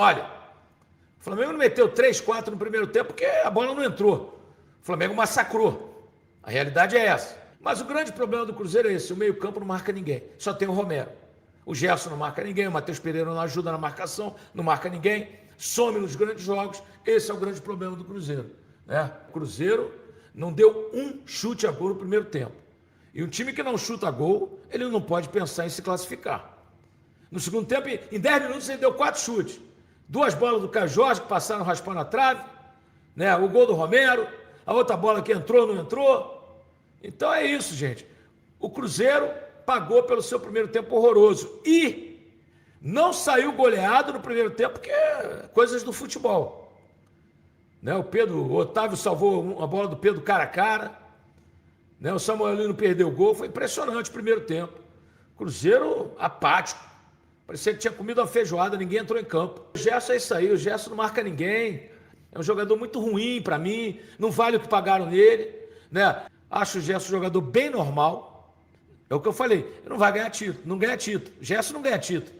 Olha, o Flamengo não meteu 3, 4 no primeiro tempo porque a bola não entrou. O Flamengo massacrou. A realidade é essa. Mas o grande problema do Cruzeiro é esse: o meio-campo não marca ninguém. Só tem o Romero. O Gerson não marca ninguém, o Matheus Pereira não ajuda na marcação, não marca ninguém, some nos grandes jogos. Esse é o grande problema do Cruzeiro, né? O Cruzeiro não deu um chute a gol no primeiro tempo. E um time que não chuta a gol, ele não pode pensar em se classificar. No segundo tempo, em 10 minutos, ele deu 4 chutes. 2 bolas do Caio Jorge que passaram raspando a trave, né? O gol do Romero, a outra bola que entrou, não entrou. Então é isso, gente. O Cruzeiro pagou pelo seu primeiro tempo horroroso e não saiu goleado no primeiro tempo, porque é coisas do futebol, né? O Otávio salvou a bola do Pedro cara a cara, né? O Samuelino perdeu o gol. Foi impressionante o primeiro tempo. Cruzeiro apático, parecia que tinha comido uma feijoada, ninguém entrou em campo. O Gerson é isso aí, o Gerson não marca ninguém, é um jogador muito ruim para mim, não vale o que pagaram nele, né? Acho o Gerson um jogador bem normal. É o que eu falei, ele não vai ganhar título, não ganha título. Gerson não ganha título,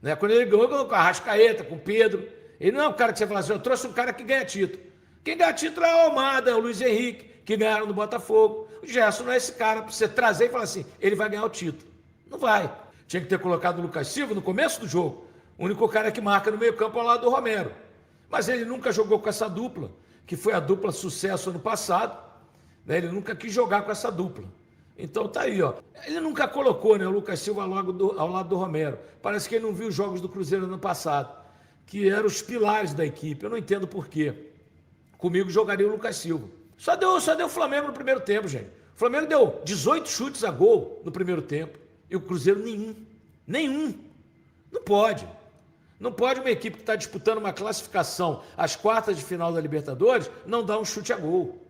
né? Quando ele ganhou com a Arrascaeta, com o Pedro, ele não é um cara que você fala assim: eu trouxe um cara que ganha título. Quem ganha título é o Almada, é o Luiz Henrique, que ganharam no Botafogo. O Gerson não é esse cara para você trazer e falar assim: ele vai ganhar o título. Não vai. Tinha que ter colocado o Lucas Silva no começo do jogo, o único cara que marca no meio campo ao lado do Romero. Mas ele nunca jogou com essa dupla, que foi a dupla sucesso ano passado, né? Ele nunca quis jogar com essa dupla. Então tá aí, ó. Ele nunca colocou, né, o Lucas Silva ao lado do Romero. Parece que ele não viu os jogos do Cruzeiro ano passado, que eram os pilares da equipe. Eu não entendo por quê. Comigo jogaria o Lucas Silva. Só deu o Flamengo no primeiro tempo, gente. O Flamengo deu 18 chutes a gol no primeiro tempo. E o Cruzeiro nenhum. Nenhum. Não pode. Não pode uma equipe que está disputando uma classificação às quartas de final da Libertadores não dar um chute a gol,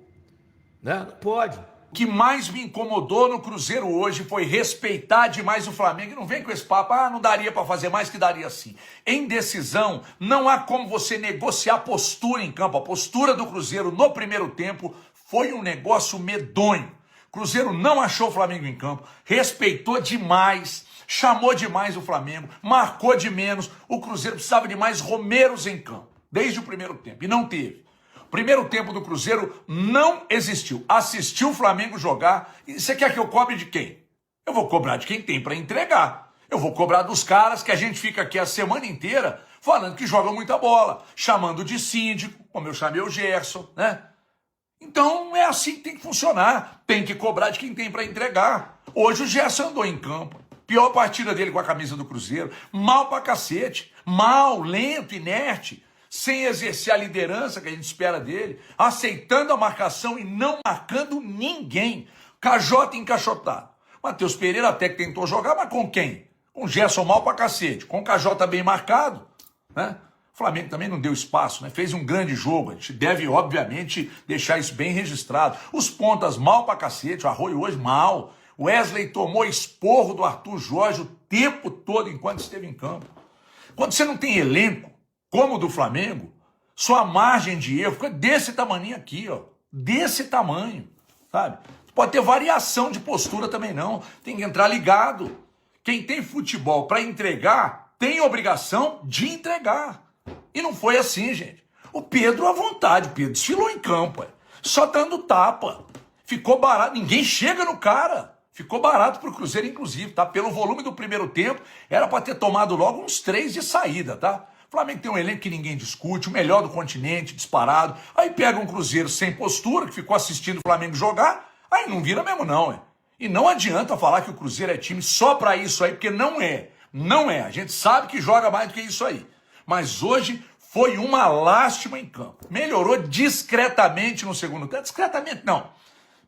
né? Não pode. O que mais me incomodou no Cruzeiro hoje foi respeitar demais o Flamengo. E não vem com esse papo: não daria para fazer mais, que daria sim. Em decisão, não há como você negociar postura em campo. A postura do Cruzeiro no primeiro tempo foi um negócio medonho. O Cruzeiro não achou o Flamengo em campo, respeitou demais, chamou demais o Flamengo, marcou de menos. O Cruzeiro precisava de mais Romeros em campo, desde o primeiro tempo, e não teve. O primeiro tempo do Cruzeiro não existiu. Assistiu o Flamengo jogar. E você quer que eu cobre de quem? Eu vou cobrar de quem tem para entregar. Eu vou cobrar dos caras que a gente fica aqui a semana inteira falando que jogam muita bola, chamando de síndico, como eu chamei o Gerson, né? Então é assim que tem que funcionar. Tem que cobrar de quem tem para entregar. Hoje o Gerson andou em campo. Pior partida dele com a camisa do Cruzeiro. Mal pra cacete. Mal, lento, inerte. Sem exercer a liderança que a gente espera dele. Aceitando a marcação e não marcando ninguém. Cajota encaixotado. Matheus Pereira até que tentou jogar, mas com quem? Com o Gerson mal pra cacete. Com o Cajota bem marcado, né? O Flamengo também não deu espaço, né? Fez um grande jogo. A gente deve, obviamente, deixar isso bem registrado. Os pontas mal pra cacete. O Arroio hoje mal. O Wesley tomou esporro do Arthur Jorge o tempo todo enquanto esteve em campo. Quando você não tem elenco, como o do Flamengo, sua margem de erro fica desse tamanho aqui, ó. Desse tamanho, sabe? Pode ter variação de postura também não. Tem que entrar ligado. Quem tem futebol para entregar, tem obrigação de entregar. E não foi assim, gente. O Pedro à vontade, o Pedro desfilou em campo, só dando tapa. Ficou barato, ninguém chega no cara. Ficou barato pro Cruzeiro, inclusive, tá? Pelo volume do primeiro tempo, era para ter tomado logo uns 3 de saída, tá? O Flamengo tem um elenco que ninguém discute, o melhor do continente, disparado. Aí pega um Cruzeiro sem postura, que ficou assistindo o Flamengo jogar, aí não vira mesmo não, E não adianta falar que o Cruzeiro é time só para isso aí, porque não é. Não é. A gente sabe que joga mais do que isso aí. Mas hoje foi uma lástima em campo. Melhorou discretamente no segundo tempo. Discretamente não.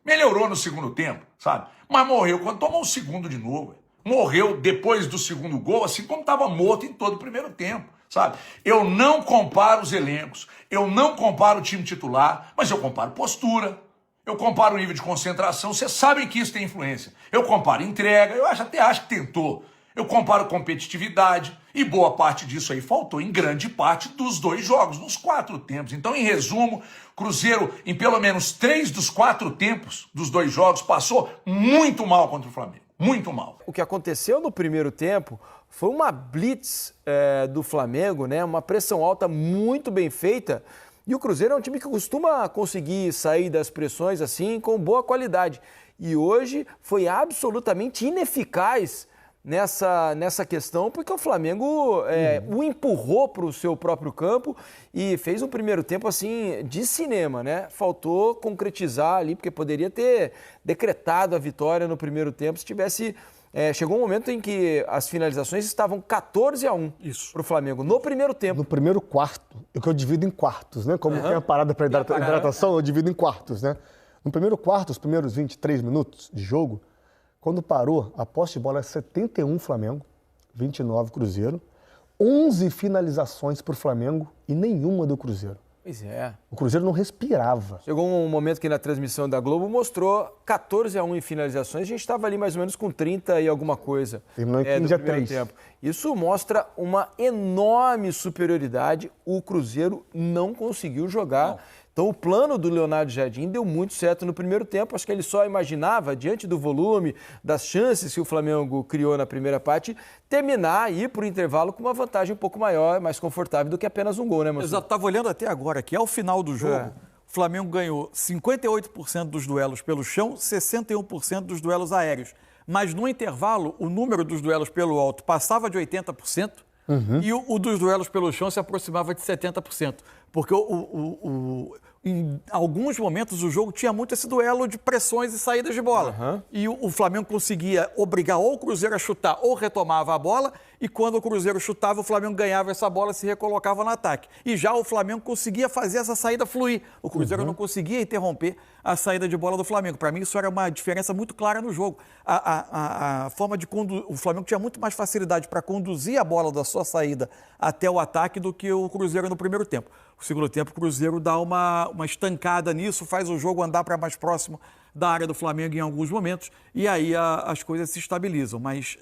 Melhorou no segundo tempo, sabe? Mas morreu quando tomou o segundo de novo. Morreu depois do segundo gol, assim como estava morto em todo o primeiro tempo, sabe? Eu não comparo os elencos, eu não comparo o time titular, mas eu comparo postura, eu comparo o nível de concentração. Vocês sabem que isso tem influência. Eu comparo entrega, eu até acho que tentou. Eu comparo competitividade, e boa parte disso aí faltou em grande parte dos 2 jogos, nos 4 tempos. Então, em resumo, Cruzeiro, em pelo menos 3 dos 4 tempos dos 2 jogos, passou muito mal contra o Flamengo. Muito mal. O que aconteceu no primeiro tempo Foi uma blitz do Flamengo, né? Uma pressão alta muito bem feita. E o Cruzeiro é um time que costuma conseguir sair das pressões assim com boa qualidade. E hoje foi absolutamente ineficaz nessa questão, porque o Flamengo o empurrou para o seu próprio campo e fez um primeiro tempo assim de cinema, né? Faltou concretizar ali, porque poderia ter decretado a vitória no primeiro tempo se tivesse... chegou um momento em que as finalizações estavam 14-1 para o Flamengo, no primeiro tempo. No primeiro quarto, que eu divido em quartos, né? Como tem a parada para hidratação, eu divido em quartos, né? No primeiro quarto, os primeiros 23 minutos de jogo, quando parou, a posse de bola é 71 Flamengo, 29 Cruzeiro, 11 finalizações para o Flamengo e nenhuma do Cruzeiro. Pois é. O Cruzeiro não respirava. Chegou um momento que na transmissão da Globo mostrou 14-1 em finalizações. A gente estava ali mais ou menos com 30 e alguma coisa. Terminou em 15-3. Tempo. Isso mostra uma enorme superioridade. O Cruzeiro não conseguiu jogar. Não. Então o plano do Leonardo Jardim deu muito certo no primeiro tempo. Acho que ele só imaginava, diante do volume, das chances que o Flamengo criou na primeira parte, terminar e ir para o intervalo com uma vantagem um pouco maior, mais confortável do que apenas um gol, né, Mansur? Exato, estava olhando até agora que ao final do jogo, o Flamengo ganhou 58% dos duelos pelo chão, 61% dos duelos aéreos. Mas no intervalo, o número dos duelos pelo alto passava de 80%. E o dos duelos pelo chão se aproximava de 70%. Porque em alguns momentos o jogo tinha muito esse duelo de pressões e saídas de bola. E o Flamengo conseguia obrigar ou o Cruzeiro a chutar ou retomava a bola. E quando o Cruzeiro chutava, o Flamengo ganhava essa bola e se recolocava no ataque. E já o Flamengo conseguia fazer essa saída fluir. O Cruzeiro não conseguia interromper a saída de bola do Flamengo. Para mim, isso era uma diferença muito clara no jogo. A forma de conduzir... O Flamengo tinha muito mais facilidade para conduzir a bola da sua saída até o ataque do que o Cruzeiro no primeiro tempo. No segundo tempo, o Cruzeiro dá uma estancada nisso, faz o jogo andar para mais próximo da área do Flamengo em alguns momentos, e aí as coisas se estabilizam. Mas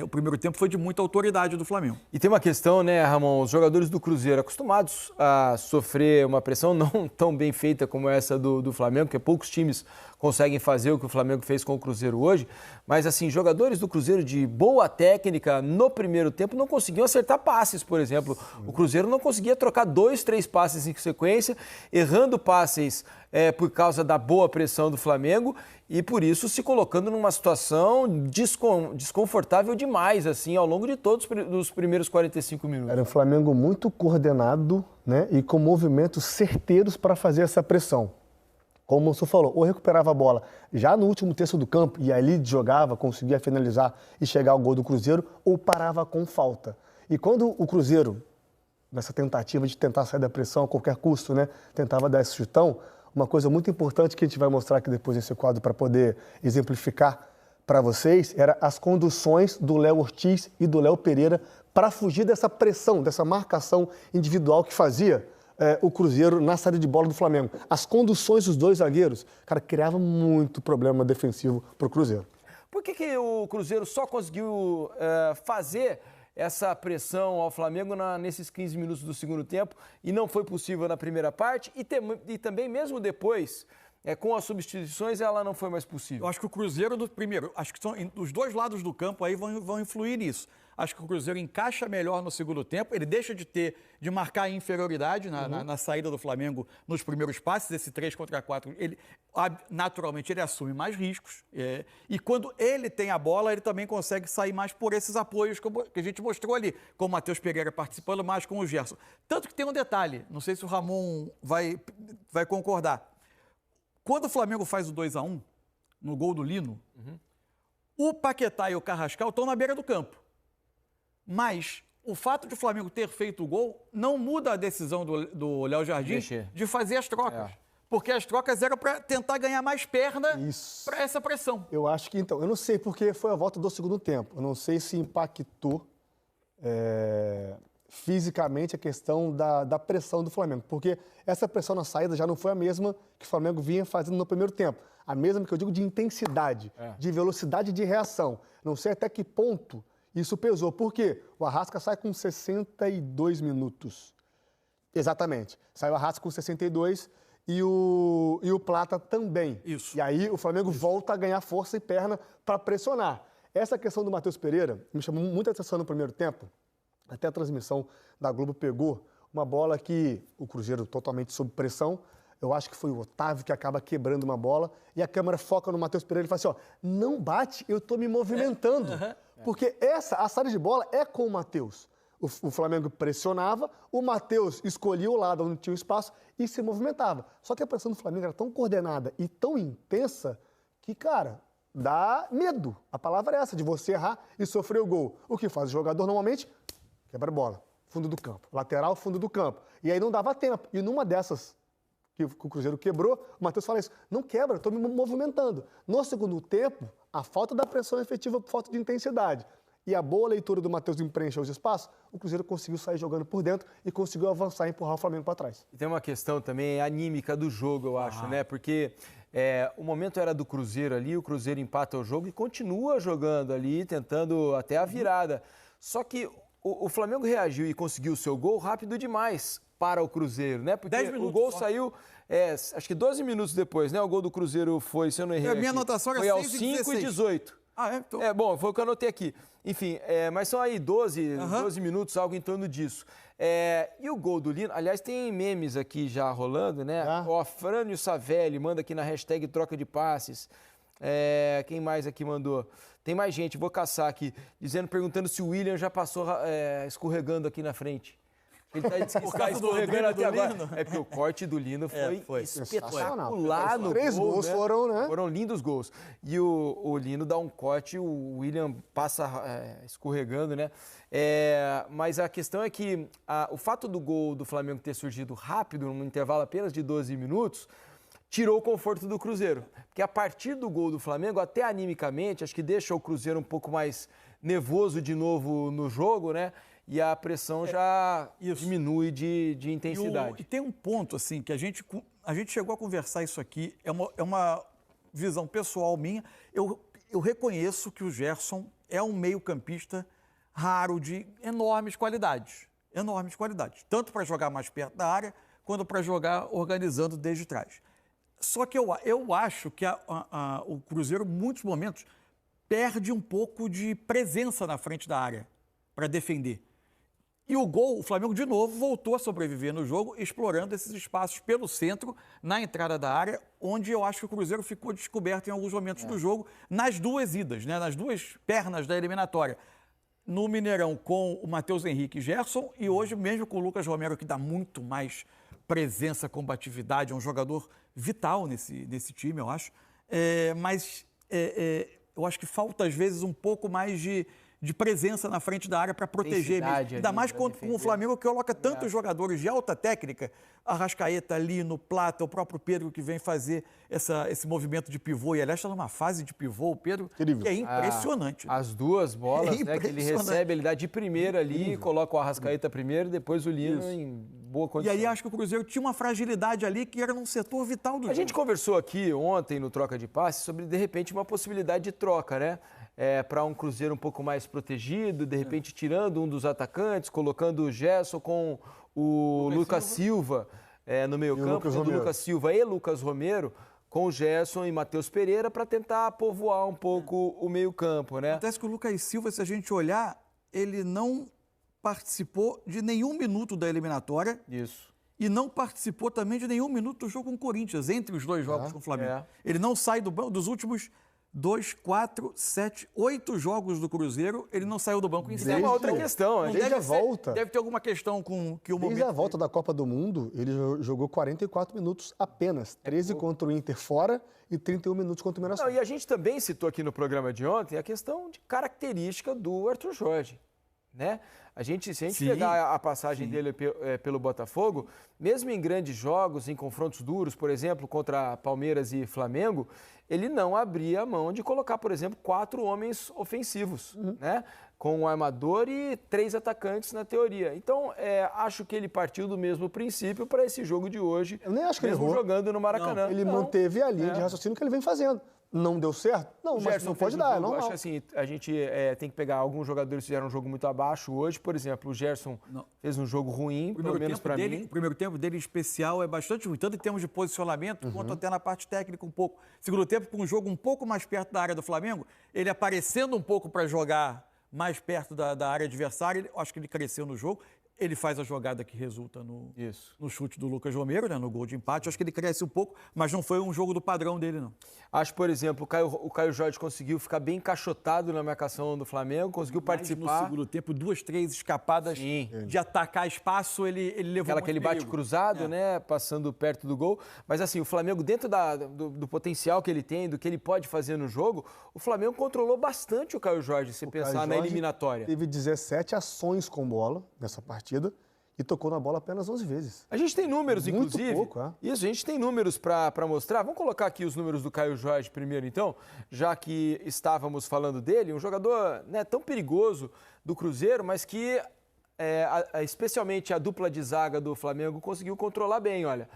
o primeiro tempo foi de muita autoridade do Flamengo. E tem uma questão, né, Ramon? Os jogadores do Cruzeiro acostumados a sofrer uma pressão não tão bem feita como essa do Flamengo, porque poucos times conseguem fazer o que o Flamengo fez com o Cruzeiro hoje, mas assim, jogadores do Cruzeiro de boa técnica no primeiro tempo não conseguiam acertar passes, por exemplo. O Cruzeiro não conseguia trocar 2, 3 passes em sequência, errando passes por causa da boa pressão do Flamengo e por isso se colocando numa situação desconfortável demais, assim, ao longo de todos os primeiros 45 minutos. Era um Flamengo muito coordenado, né, e com movimentos certeiros para fazer essa pressão. Como o Mansur falou, ou recuperava a bola já no último terço do campo e ali jogava, conseguia finalizar e chegar ao gol do Cruzeiro, ou parava com falta. E quando o Cruzeiro, nessa tentativa de tentar sair da pressão a qualquer custo, né, tentava dar esse chutão, uma coisa muito importante que a gente vai mostrar aqui depois nesse quadro para poder exemplificar para vocês, era as conduções do Léo Ortiz e do Léo Pereira para fugir dessa pressão, dessa marcação individual que fazia o Cruzeiro na saída de bola do Flamengo. As conduções dos dois zagueiros, cara, criava muito problema defensivo para o Cruzeiro. Por que o Cruzeiro só conseguiu fazer essa pressão ao Flamengo nesses 15 minutos do segundo tempo e não foi possível na primeira parte e também mesmo depois, com as substituições, ela não foi mais possível? Eu acho que o Cruzeiro, acho que os dois lados do campo aí vão influir nisso. Acho que o Cruzeiro encaixa melhor no segundo tempo, ele deixa de marcar a inferioridade na saída do Flamengo nos primeiros passes, esse 3 contra 4, naturalmente ele assume mais riscos, e quando ele tem a bola, ele também consegue sair mais por esses apoios que a gente mostrou ali, com o Matheus Pereira participando mais com o Gerson. Tanto que tem um detalhe, não sei se o Ramon vai concordar, quando o Flamengo faz o 2-1, no gol do Lino, o Paquetá e o Carrascal estão na beira do campo. Mas o fato de o Flamengo ter feito o gol não muda a decisão do Léo Jardim de fazer as trocas. Porque as trocas eram para tentar ganhar mais perna para essa pressão. Eu acho que, então, eu não sei porque foi a volta do segundo tempo. Eu não sei se impactou fisicamente a questão da pressão do Flamengo. Porque essa pressão na saída já não foi a mesma que o Flamengo vinha fazendo no primeiro tempo. A mesma que eu digo de intensidade, de velocidade de reação. Não sei até que ponto isso pesou. Por quê? O Arrasca sai com 62 minutos. Exatamente. Sai o Arrasca com 62 e o Plata também. Isso. E aí o Flamengo volta a ganhar força e perna para pressionar. Essa questão do Matheus Pereira me chamou muita atenção no primeiro tempo. Até a transmissão da Globo pegou uma bola que o Cruzeiro totalmente sob pressão. Eu acho que foi o Otávio que acaba quebrando uma bola e a câmera foca no Matheus Pereira e fala assim, ó, não bate, eu tô me movimentando. Porque a saída de bola é com o Matheus. O Flamengo pressionava, o Matheus escolhia o lado onde tinha o espaço e se movimentava. Só que a pressão do Flamengo era tão coordenada e tão intensa que, cara, dá medo. A palavra é essa, de você errar e sofrer o gol. O que faz o jogador normalmente? Quebra a bola, fundo do campo. Lateral, fundo do campo. E aí não dava tempo. E numa dessas que o Cruzeiro quebrou, o Matheus fala isso, não quebra, estou me movimentando. No segundo tempo, a falta da pressão efetiva por falta de intensidade e a boa leitura do Matheus em preencher os espaços, o Cruzeiro conseguiu sair jogando por dentro e conseguiu avançar e empurrar o Flamengo para trás. E tem uma questão também anímica do jogo, eu acho, né? Porque o momento era do Cruzeiro ali, o Cruzeiro empata o jogo e continua jogando ali, tentando até a virada. Só que o Flamengo reagiu e conseguiu o seu gol rápido demais para o Cruzeiro, né? Porque o gol saiu, acho que 12 minutos depois, né? O gol do Cruzeiro foi, se eu não errei, a minha anotação foi era aos 5:18. Então... Bom, foi o que eu anotei aqui. Enfim, mas são aí 12 minutos, algo em torno disso. E o gol do Lino, aliás, tem memes aqui já rolando, né? O Frânio Savelli manda aqui na hashtag troca de passes. Quem mais aqui mandou? Tem mais gente, vou caçar aqui, perguntando se o William já passou escorregando aqui na frente. Ele está escorregando até agora. É porque o corte do Lino foi espetacular no Três gol, gols né? foram, né? Foram lindos gols. E o Lino dá um corte, o William passa escorregando, né? Mas a questão é que o fato do gol do Flamengo ter surgido rápido, num intervalo apenas de 12 minutos, tirou o conforto do Cruzeiro. Porque a partir do gol do Flamengo, até animicamente, acho que deixa o Cruzeiro um pouco mais nervoso de novo no jogo, né? E a pressão já diminui de intensidade. E tem um ponto, assim, que a gente chegou a conversar isso aqui, é uma visão pessoal minha. Eu reconheço que o Gerson é um meio-campista raro, de enormes qualidades. Enormes qualidades. Tanto para jogar mais perto da área, quanto para jogar organizando desde trás. Só que eu acho que o Cruzeiro, em muitos momentos, perde um pouco de presença na frente da área para defender. E o Flamengo, de novo, voltou a sobreviver no jogo, explorando esses espaços pelo centro, na entrada da área, onde eu acho que o Cruzeiro ficou descoberto em alguns momentos do jogo, nas duas idas, né, nas duas pernas da eliminatória. No Mineirão, com o Matheus Henrique e Gerson, e hoje mesmo com o Lucas Romero, que dá muito mais presença, combatividade, é um jogador vital nesse time, eu acho. Mas eu acho que falta, às vezes, um pouco mais de presença na frente da área para proteger mesmo. Ainda mais com o Flamengo, que coloca tantos jogadores de alta técnica, Arrascaeta, Lino, Plata, o próprio Pedro, que vem fazer esse movimento de pivô. E, aliás, está numa fase de pivô, o Pedro, que é impressionante. As duas bolas que ele recebe, ele dá de primeira ali, coloca o Arrascaeta primeiro, depois o Lino em boa condição. E aí acho que o Cruzeiro tinha uma fragilidade ali que era num setor vital do jogo. A gente conversou aqui ontem no Troca de Passes sobre, de repente, uma possibilidade de troca, né? Para um Cruzeiro um pouco mais protegido, de repente tirando um dos atacantes, colocando o Gerson com o Lucas Silva no meio campo, Lucas Silva e Lucas Romero, com o Gerson e Matheus Pereira, para tentar povoar um pouco o meio campo, né? Acontece que o Lucas Silva, se a gente olhar, ele não participou de nenhum minuto da eliminatória. Isso. E não participou também de nenhum minuto do jogo com o Corinthians, entre os dois jogos com o Flamengo. Ele não sai do banco dos últimos 2, 4, 7, 8 jogos do Cruzeiro, ele não saiu do banco. Isso é uma outra questão. Desde a volta. Deve ter alguma questão com que o momento... Desde a volta da Copa do Mundo, ele jogou 44 minutos apenas. 13 contra o Inter fora e 31 minutos contra o Mirassol. E a gente também citou aqui no programa de ontem a questão de característica do Arthur Jorge. Né? Se a gente pegar a passagem dele pelo Botafogo, mesmo em grandes jogos, em confrontos duros, por exemplo, contra Palmeiras e Flamengo, ele não abria a mão de colocar, por exemplo, 4 homens ofensivos, né? Com um armador e 3 atacantes na teoria. Então, acho que ele partiu do mesmo princípio para esse jogo de hoje. Eu nem acho que mesmo ele errou. Jogando no Maracanã. Ele manteve a linha de raciocínio que ele vem fazendo. Não deu certo? Não, O mas Gerson não fez pode um dar, é jogo, normal. acho que assim, a gente tem que pegar alguns jogadores que fizeram um jogo muito abaixo hoje. Por exemplo, o Gerson fez um jogo ruim, pelo menos para mim. O primeiro tempo dele em especial é bastante ruim, tanto em termos de posicionamento, quanto até na parte técnica um pouco. Segundo tempo, com um jogo um pouco mais perto da área do Flamengo, ele aparecendo um pouco para jogar mais perto da área adversária, acho que ele cresceu no jogo. Ele faz a jogada que resulta no chute do Lucas Romero, né, no gol de empate. Acho que ele cresce um pouco, mas não foi um jogo do padrão dele, não. Acho, por exemplo, o Caio Jorge conseguiu ficar bem encaixotado na marcação do Flamengo, conseguiu participar. No segundo tempo, 2, 3 escapadas de atacar espaço, ele levou muito Aquele bate cruzado, né, passando perto do gol. Mas assim, o Flamengo, dentro do potencial que ele tem, do que ele pode fazer no jogo, o Flamengo controlou bastante o Caio Jorge, se pensar na eliminatória. Teve 17 ações com bola nessa partida e tocou na bola apenas 11 vezes. A gente tem números, Muito inclusive. pouco, é. Isso, a gente tem números para mostrar. Vamos colocar aqui os números do Caio Jorge primeiro, então, já que estávamos falando dele. Um jogador, né, tão perigoso do Cruzeiro, mas que, especialmente a dupla de zaga do Flamengo, conseguiu controlar bem, olha.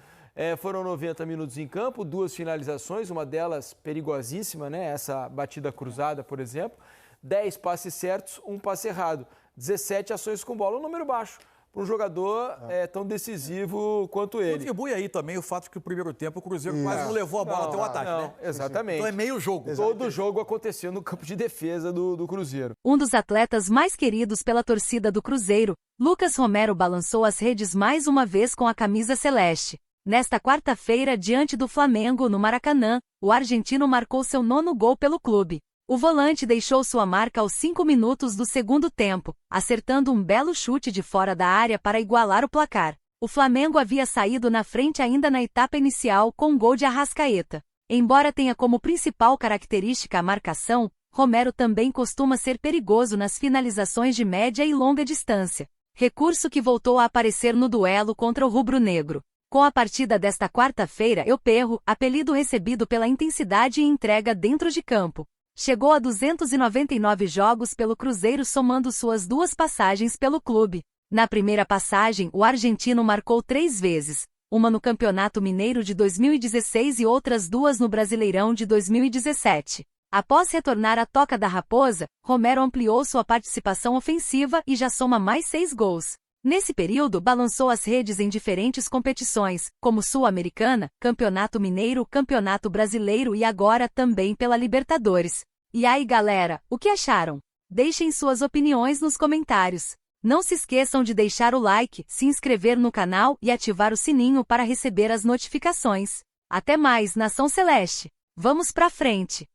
Foram 90 minutos em campo, 2 finalizações, uma delas perigosíssima, né? Essa batida cruzada, por exemplo. 10 passes certos, 1 passe errado. 17 ações com bola, um número baixo para um jogador tão decisivo quanto ele. Contribui aí também o fato que o primeiro tempo o Cruzeiro quase não levou a bola até o ataque, né? Exatamente. Então é meio jogo. Todo jogo aconteceu no campo de defesa do Cruzeiro. Um dos atletas mais queridos pela torcida do Cruzeiro, Lucas Romero balançou as redes mais uma vez com a camisa celeste. Nesta quarta-feira, diante do Flamengo, no Maracanã, o argentino marcou seu 9º gol pelo clube. O volante deixou sua marca aos 5 minutos do segundo tempo, acertando um belo chute de fora da área para igualar o placar. O Flamengo havia saído na frente ainda na etapa inicial com um gol de Arrascaeta. Embora tenha como principal característica a marcação, Romero também costuma ser perigoso nas finalizações de média e longa distância. Recurso que voltou a aparecer no duelo contra o rubro-negro. Com a partida desta quarta-feira, Eu Perro, apelido recebido pela intensidade e entrega dentro de campo, chegou a 299 jogos pelo Cruzeiro, somando suas 2 passagens pelo clube. Na primeira passagem, o argentino marcou 3 vezes, uma no Campeonato Mineiro de 2016 e outras 2 no Brasileirão de 2017. Após retornar à Toca da Raposa, Romero ampliou sua participação ofensiva e já soma mais 6 gols. Nesse período, balançou as redes em diferentes competições, como Sul-Americana, Campeonato Mineiro, Campeonato Brasileiro e agora também pela Libertadores. E aí, galera, o que acharam? Deixem suas opiniões nos comentários. Não se esqueçam de deixar o like, se inscrever no canal e ativar o sininho para receber as notificações. Até mais, Nação Celeste! Vamos pra frente!